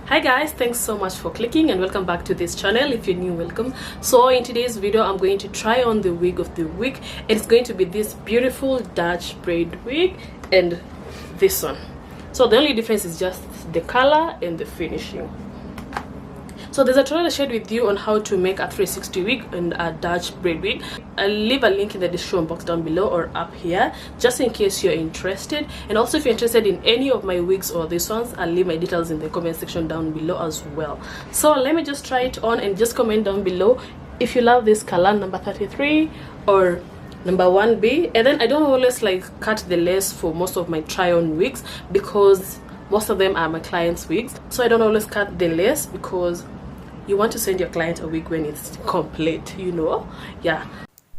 Hi guys, thanks so much for clicking and welcome back to this channel. If you're new, welcome. So in today's video I'm going to try on the wig of the week. It's going to be this beautiful Dutch braid wig and this one. So the only difference is just the color and the finishing. So there's a tutorial I shared with you on how to make a 360 wig and a Dutch braid wig. I'll leave a link in the description box down below or up here just in case you're interested. And also if you're interested in any of my wigs or these ones, I'll leave my details in the comment section down below as well. So let me just try it on and just comment down below if you love this color number 33 or number 1B. And then I don't always like cut the lace for most of my try on wigs because most of them are my clients' wigs. So I don't always cut the lace because you want to send your client a wig when it's complete, you know. Yeah,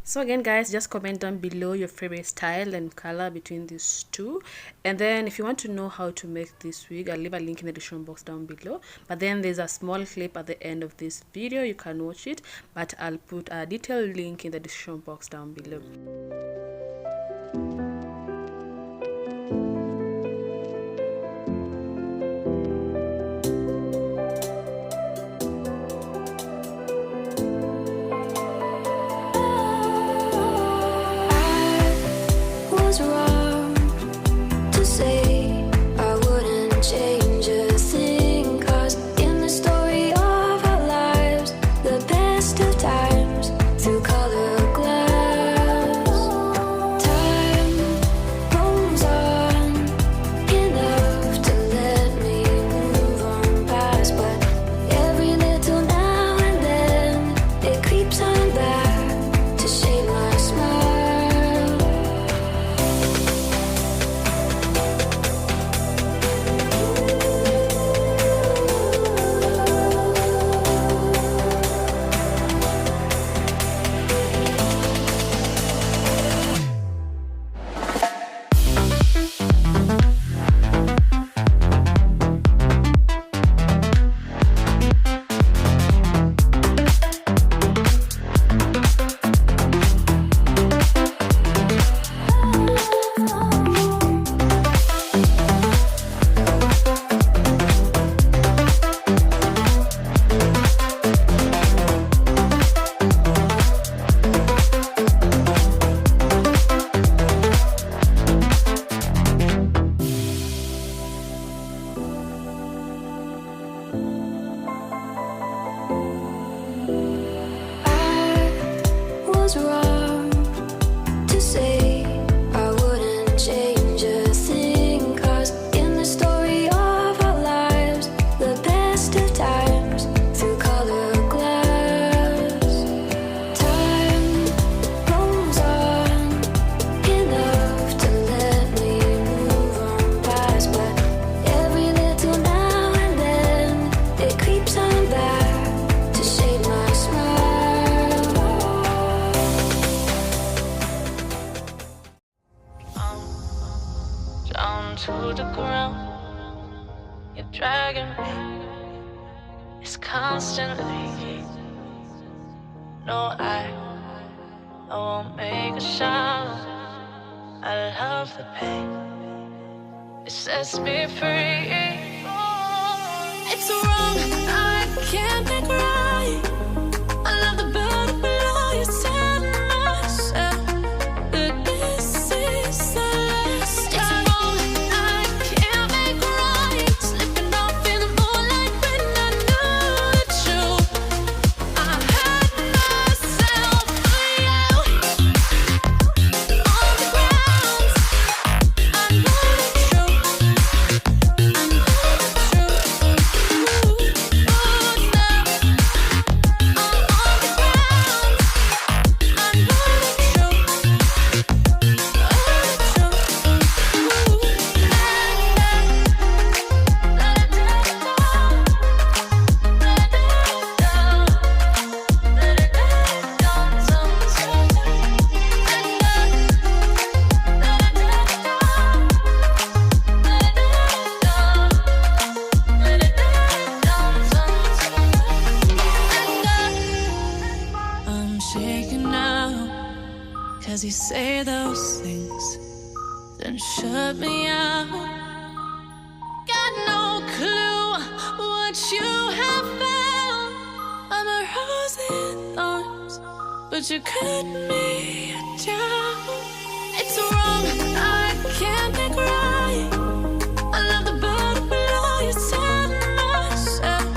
so again guys, just comment down below your favorite style and color between these two. And then if you want to know how to make this wig, I'll leave a link in the description box down below. But then there's a small clip at the end of this video, you can watch it, but I'll put a detailed link in the description box down below. To the ground, you're dragging me. It's constantly. No, I won't make a sound. I love the pain. It sets me free. It's wrong, I can't make right. I love the burden below you. Tell myself that this is the last time. Cause you say those things, then shut me out. Got no clue what that you have found. I'm a rose in thorns, but you cut me down. It's wrong, I can't make right. I love the bottom below. You tell myself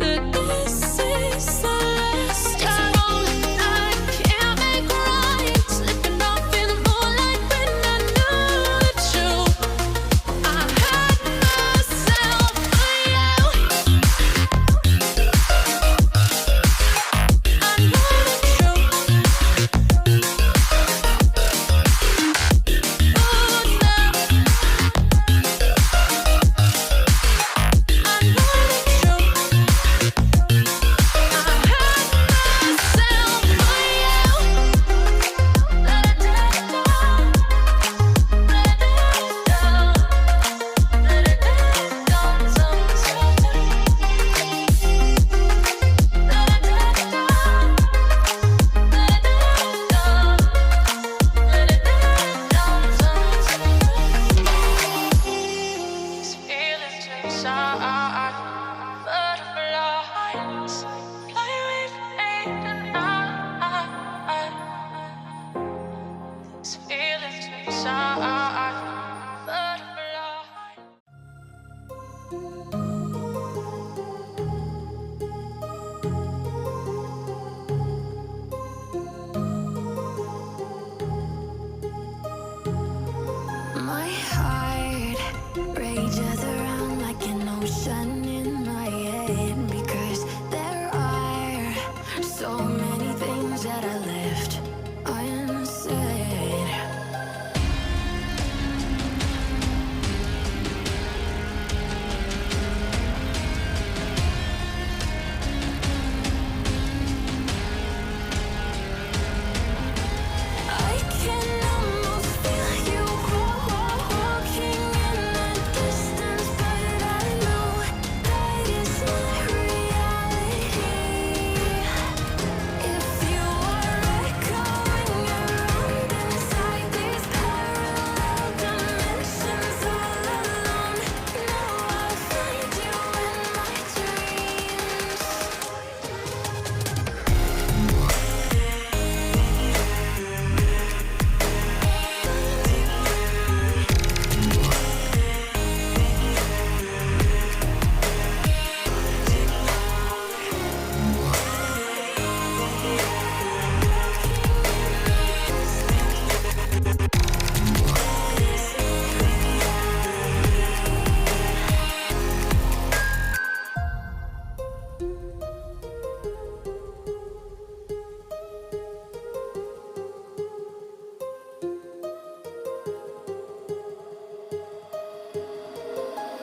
that this is the last time. It's wrong, I can't make right. Slipping off in the moonlight when I knew the truth. I hurt myself for you. I know the truth. Oh, my heart rages around like an ocean in my head, because there are so many things that I left unsaid. I can almost feel you walking in the distance, but I know that it's not reality. If you are echoing around inside these parallel dimensions all alone, know I'll find you in my dreams.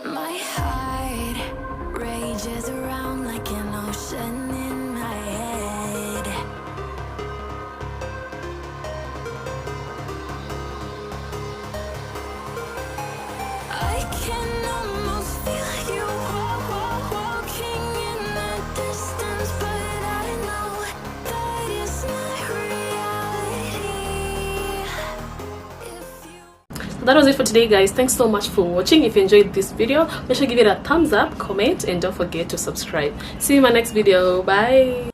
My heart rages around like an ocean in my head. I can almost feel you walking in the distance, but I know that it's not reality. If you That was it for today, guys. Thanks so much for watching. If you enjoyed this video, make sure to give it a thumbs up, comment, and don't forget to subscribe. See you in my next video. Bye.